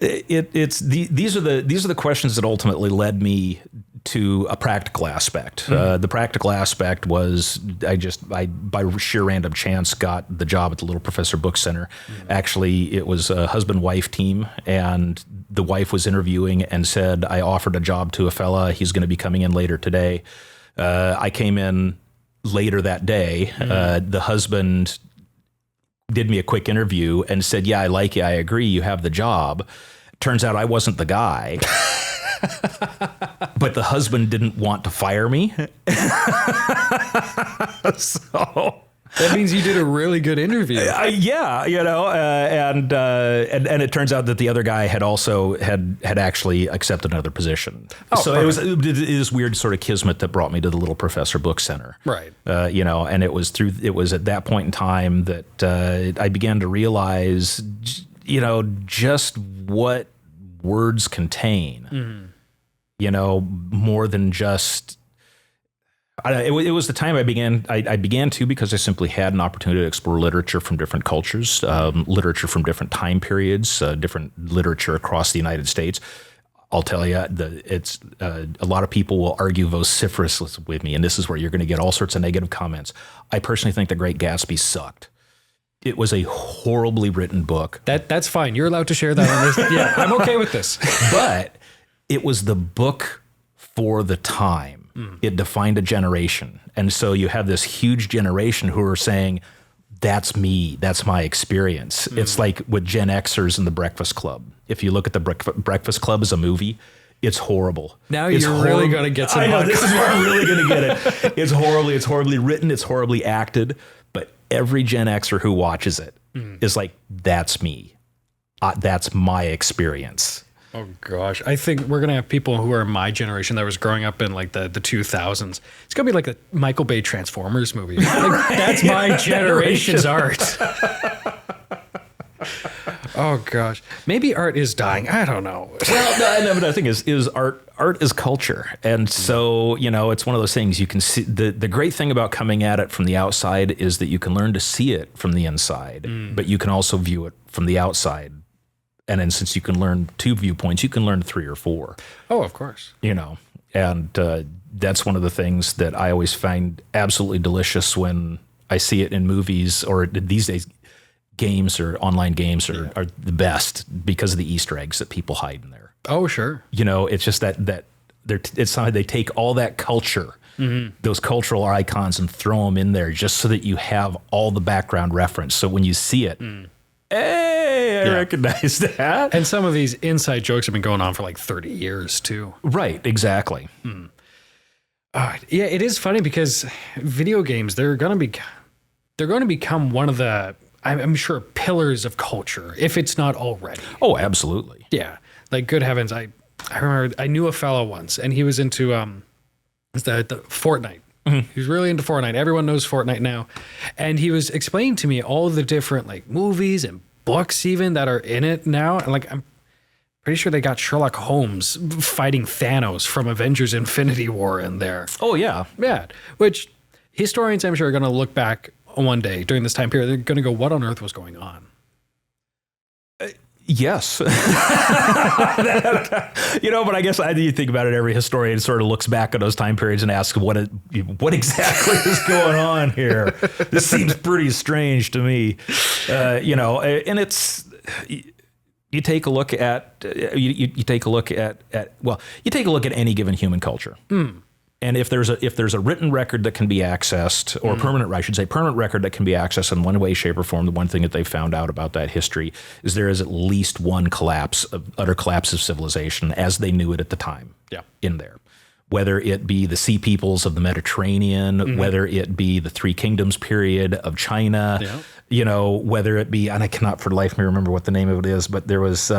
These are the questions that ultimately led me to a practical aspect. The practical aspect was I by sheer random chance got the job at the Little Professor Book Center. Actually, it was a husband-wife team, and the wife was interviewing and said, I offered a job to a fella. He's going to be coming in later today. I came in later that day. The husband did me a quick interview and said, yeah, I like you. I agree. You have the job. Turns out I wasn't the guy. But the husband didn't want to fire me. So that means you did a really good interview. Yeah, and it turns out that the other guy had also had actually accepted another position. So perfect. it is weird sort of kismet that brought me to the Little Professor Book Center. Right. And it was at that point in time that I began to realize, just what words contain. More than just. It was the time I began to, because I simply had an opportunity to explore literature from different cultures, literature from different time periods, different literature across the United States. I'll tell you, it's a lot of people will argue vociferously with me, and this is where you're going to get all sorts of negative comments. I personally think The Great Gatsby sucked. It was a horribly written book. That's fine. You're allowed to share that on this. Yeah, I'm okay with this. But it was the book for the time. It defined a generation. And so you have this huge generation who are saying, that's me, that's my experience. It's like with Gen Xers in The Breakfast Club. If you look at The Breakfast Club as a movie, it's horrible. Now you're really going to get some. I know, this is where I'm really going to get it. It's horribly written, it's horribly acted, but every Gen Xer who watches it is like, that's me. That's my experience. Oh gosh, I think we're gonna have people who are my generation that was growing up in like the 2000s. It's gonna be like a Michael Bay Transformers movie. Like, right. That's my generation's art. Oh gosh, maybe art is dying. I don't know. Well, no, but the thing is art is culture, and so it's one of those things you can see. The great thing about coming at it from the outside is that you can learn to see it from the inside, but you can also view it from the outside. And then since you can learn 2 viewpoints, you can learn 3 or 4. Oh, of course. And that's one of the things that I always find absolutely delicious when I see it in movies, or these days games or online games are the best because of the Easter eggs that people hide in there. Oh, sure. It's just that it's something they take all that culture, those cultural icons, and throw them in there just so that you have all the background reference. So when you see it, hey, I recognize that. And some of these inside jokes have been going on for like 30 years too. Right, exactly. Yeah, it is funny because video games, they're going to become one of the, I'm sure, pillars of culture, if it's not already. Oh, absolutely. Yeah. Like, good heavens, I remember I knew a fellow once, and he was into the Fortnite. He was really into Fortnite. Everyone knows Fortnite now. And he was explaining to me all the different like movies and books even that are in it now. And like, I'm pretty sure they got Sherlock Holmes fighting Thanos from Avengers Infinity War in there. Oh, yeah. Yeah. Which historians, I'm sure, are going to look back one day during this time period. They're going to go, what on earth was going on? Yes. But I guess you think about it, every historian sort of looks back at those time periods and asks what exactly is going on here. This seems pretty strange to me. And it's, you take a look at, you take a look at any given human culture. And if there's a written record that can be accessed, or permanent record that can be accessed in one way, shape, or form, the one thing that they found out about that history is there is at least one utter collapse of civilization as they knew it at the time. Yeah. In there. Whether it be the sea peoples of the Mediterranean, whether it be the Three Kingdoms period of China, whether it be, and I cannot for the life of me remember what the name of it is, but there was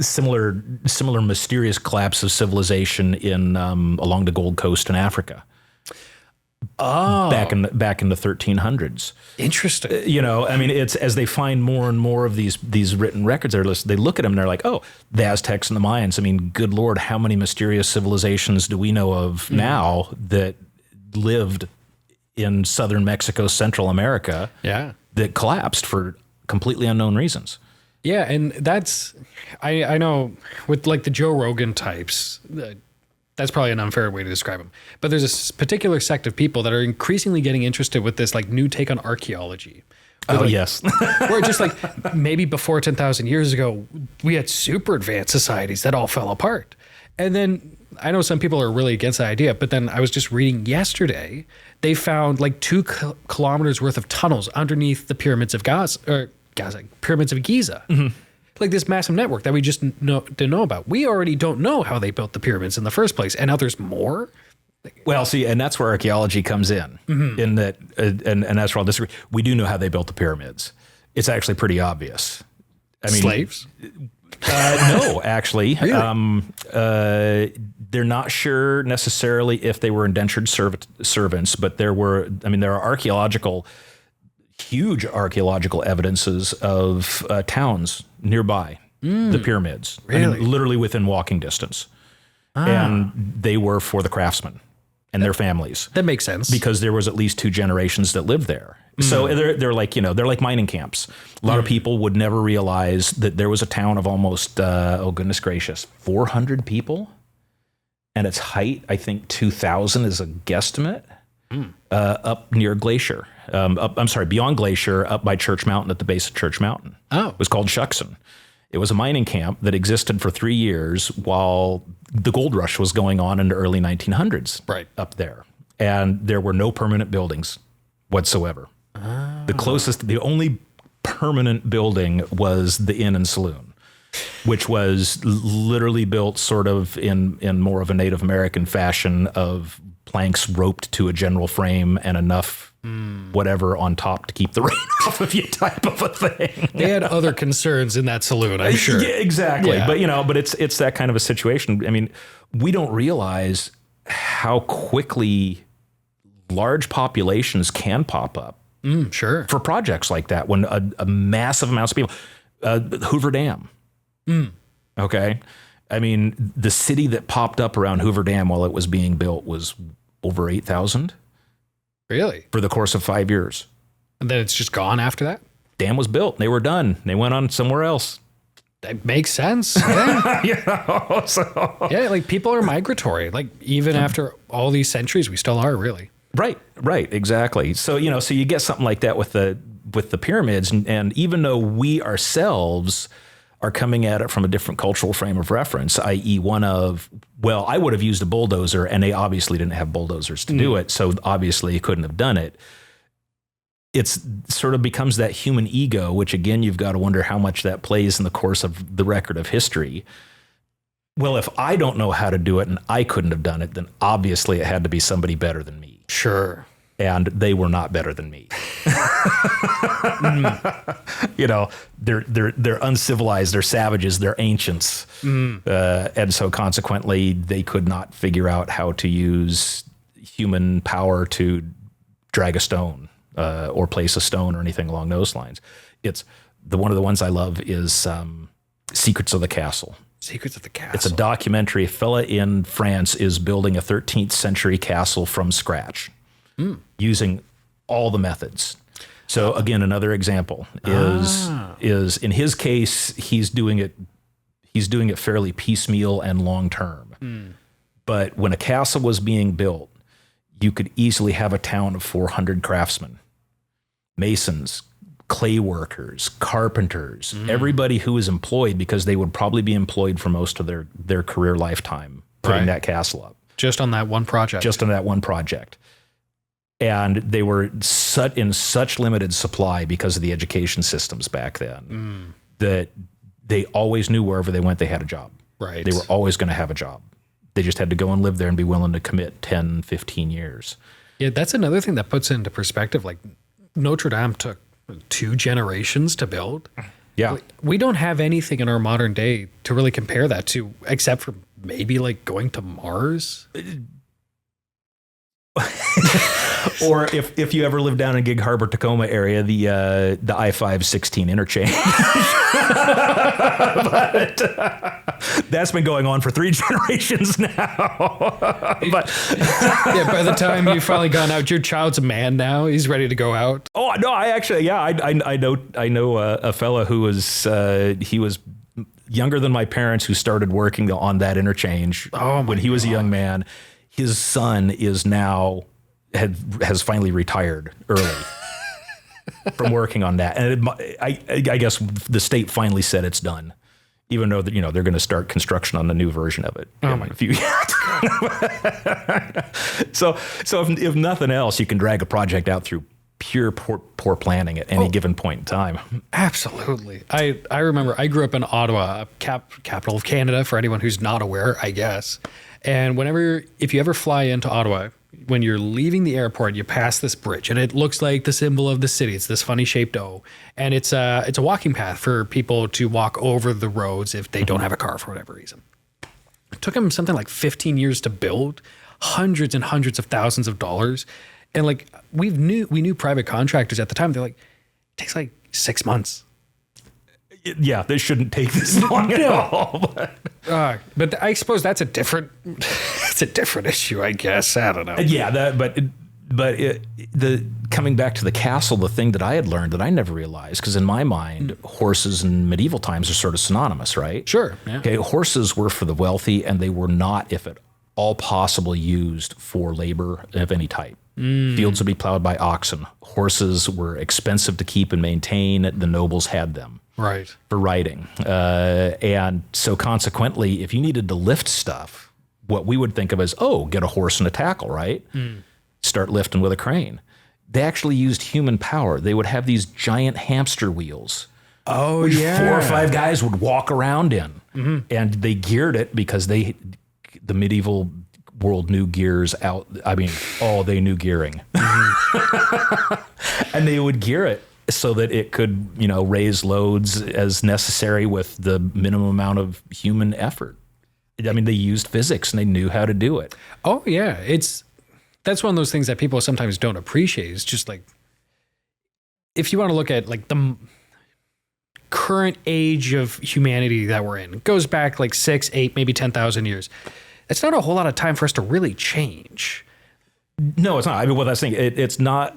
similar mysterious collapse of civilization in along the Gold Coast in Africa. Oh, back in the 1300s. Interesting. It's as they find more and more of these written records, they look at them and they're like, oh, the Aztecs and the Mayans. Good Lord, how many mysterious civilizations do we know of now that lived in southern Mexico, Central America, that collapsed for completely unknown reasons? Yeah, and that's I know with like the Joe Rogan types, that's probably an unfair way to describe them. But there's particular sect of people that are increasingly getting interested with this like new take on archaeology. Oh, yes. Where just like maybe before 10,000 years ago, we had super advanced societies that all fell apart. And then I know some people are really against that idea, but then I was just reading yesterday, they found like 2 kilometers worth of tunnels underneath the pyramids of pyramids of Giza. Mm-hmm. Like this massive network that we just didn't know about. We already don't know how they built the pyramids in the first place. And now there's more. Well, see, and that's where archaeology comes in that, and that's where I'll disagree. We do know how they built the pyramids. It's actually pretty obvious. I mean, slaves? No, actually. Really? They're not sure necessarily if they were indentured servants, but there are huge archaeological evidences of towns nearby the pyramids. Really? I mean, literally within walking distance. And they were for the craftsmen and their families. That makes sense. Because there was at least 2 generations that lived there. So they're like, they're like mining camps. A lot of people would never realize that there was a town of almost, oh goodness gracious, 400 people. And its height, I think 2,000 is a guesstimate, up near Glacier. Beyond Glacier, up by Church Mountain at the base of Church Mountain. Oh. It was called Shuckson. It was a mining camp that existed for 3 years while the gold rush was going on in the early 1900s up there. And there were no permanent buildings whatsoever. The only permanent building was the inn and saloon, which was literally built sort of in more of a Native American fashion of planks roped to a general frame and enough whatever on top to keep the rain off of you type of a thing. They had other concerns in that saloon, I'm sure. Yeah, exactly. Yeah. But it's that kind of a situation. I mean, we don't realize how quickly large populations can pop up. Sure. For projects like that, when a massive amounts of people, Hoover Dam. Okay. I mean, the city that popped up around Hoover Dam while it was being built was over 8,000. Really? For the course of 5 years. And then it's just gone after that? Dam was built. They were done. They went on somewhere else. That makes sense. Yeah. Yeah, like people are migratory. Like even after all these centuries, we still are really. Right, exactly. So, so you get something like that with the pyramids. And even though we ourselves are coming at it from a different cultural frame of reference, i.e. one of, well, I would have used a bulldozer, and they obviously didn't have bulldozers to do it, so obviously you couldn't have done it. It's sort of becomes that human ego, which again, you've got to wonder how much that plays in the course of the record of history. Well, if I don't know how to do it and I couldn't have done it, then obviously it had to be somebody better than me. Sure. And they were not better than me. They're uncivilized, they're savages, they're ancients. And so consequently, they could not figure out how to use human power to drag a stone or place a stone or anything along those lines. It's one of the ones I love is Secrets of the Castle. Secrets of the Castle. It's a documentary. A fella in France is building a 13th century castle from scratch using all the methods. So again, another example is in his case, he's doing it fairly piecemeal and long term. But when a castle was being built, you could easily have a town of 400 craftsmen, masons, clay workers, carpenters, everybody who is employed, because they would probably be employed for most of their career lifetime putting that castle up. Just on that one project. And they were in such limited supply because of the education systems back then that they always knew wherever they went, they had a job. Right. They were always going to have a job. They just had to go and live there and be willing to commit 10, 15 years. Yeah, that's another thing that puts into perspective. Like Notre Dame took 2 generations to build. Yeah. We don't have anything in our modern day to really compare that to, except for maybe like going to Mars. Or if you ever live down in Gig Harbor, Tacoma area, the I-5-16 interchange. But that's been going on for 3 generations now. But Yeah, by the time you've finally gone out, your child's a man now. He's ready to go out. oh no, I know a fella who was he was younger than my parents who started working on that interchange when he was a young man. His son is now has finally retired early from working on that, and I guess the state finally said it's done, even though that they're going to start construction on the new version of it in a few years. So if nothing else, you can drag a project out through pure poor planning at any given point in time. Absolutely. I remember I grew up in Ottawa, capital of Canada, for anyone who's not aware, I guess. And if you ever fly into Ottawa, when you're leaving the airport, you pass this bridge, and it looks like the symbol of the city. It's this funny shaped O, and it's a walking path for people to walk over the roads if they don't have a car for whatever reason. It took them something like 15 years to build, hundreds and hundreds of thousands of dollars. And like we knew private contractors at the time. They're like, it takes like 6 months. Yeah, this shouldn't take this long at all. But I suppose that's a different issue, I guess. I don't know. Yeah, the coming back to the castle, the thing that I had learned that I never realized, because in my mind, horses in medieval times are sort of synonymous, right? Sure. Yeah. Okay, horses were for the wealthy, and they were not, if at all possible, used for labor of any type. Fields would be plowed by oxen. Horses were expensive to keep and maintain. The nobles had them. Right. For riding. And so consequently, if you needed to lift stuff, what we would think of as, get a horse and a tackle, right? Start lifting with a crane. They actually used human power. They would have these giant hamster wheels. Oh, which yeah. 4 or 5 guys would walk around in. And they geared it because the medieval world knew gears out. I mean, they knew gearing. And they would gear it so that it could, raise loads as necessary with the minimum amount of human effort. I mean, they used physics and they knew how to do it. Oh yeah, that's one of those things that people sometimes don't appreciate. It's just like, if you want to look at like the current age of humanity that we're in, it goes back like 6, 8, maybe 10,000 years. It's not a whole lot of time for us to really change. No, it's not. I mean, well, that's the thing. It's not.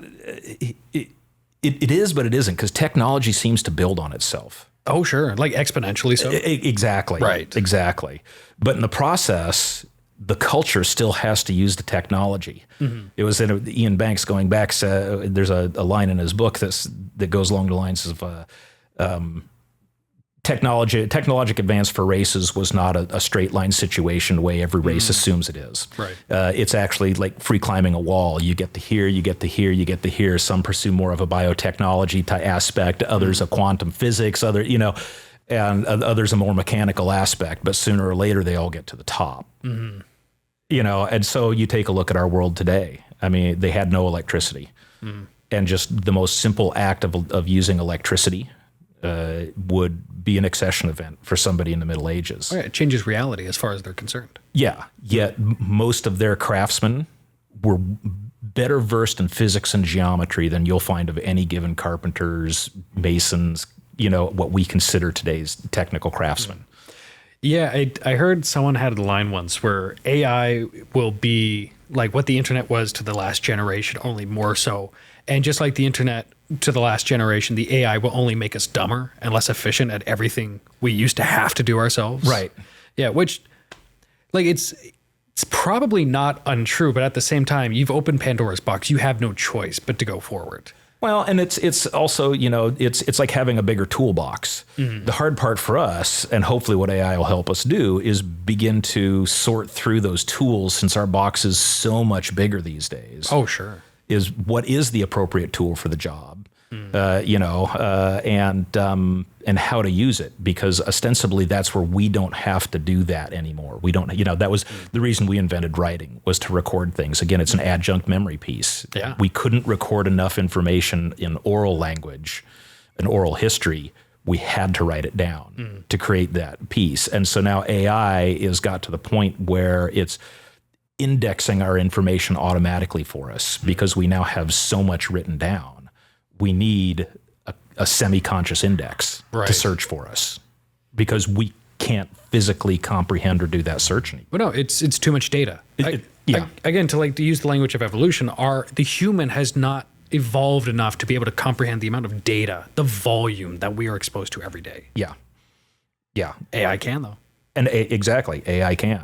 It is, but it isn't, because technology seems to build on itself. Oh, sure. Like exponentially so. Exactly. Right. Exactly. But in the process, the culture still has to use the technology. It was in Ian Banks going back. There's a line in his book that goes along the lines of technologic advance for races was not a straight line situation the way every race assumes it is. Right. It's actually like free climbing a wall. You get to here, you get to here, you get to here. Some pursue more of a biotechnology type aspect, others a quantum physics, and others a more mechanical aspect. But sooner or later, they all get to the top. And so you take a look at our world today. I mean, they had no electricity. And just the most simple act of using electricity would be an accession event for somebody in the Middle Ages. Oh, yeah, it changes reality as far as they're concerned. Yeah, yet most of their craftsmen were better versed in physics and geometry than you'll find of any given carpenters, masons, what we consider today's technical craftsmen. Yeah, I heard someone had a line once where AI will be like what the internet was to the last generation, only more so. And just like the internet to the last generation, the AI will only make us dumber and less efficient at everything we used to have to do ourselves. Right. Yeah, which, like, it's probably not untrue, but at the same time, you've opened Pandora's box. You have no choice but to go forward. Well, and it's also, it's like having a bigger toolbox. The hard part for us, and hopefully what AI will help us do, is begin to sort through those tools, since our box is so much bigger these days. Oh, sure. Is what is the appropriate tool for the job, and how to use it, because ostensibly that's where we don't have to do that anymore. We don't, that was the reason we invented writing, was to record things. Again, it's an adjunct memory piece. Yeah. We couldn't record enough information in oral language, in oral history. We had to write it down to create that piece. And so now AI is got to the point where indexing our information automatically for us because we now have so much written down. We need a semi-conscious index to search for us because we can't physically comprehend or do that search anymore. Well, no, it's too much data. Again, to use the language of evolution, the human has not evolved enough to be able to comprehend the amount of data, the volume that we are exposed to every day. Yeah. AI can, though. And exactly, AI can.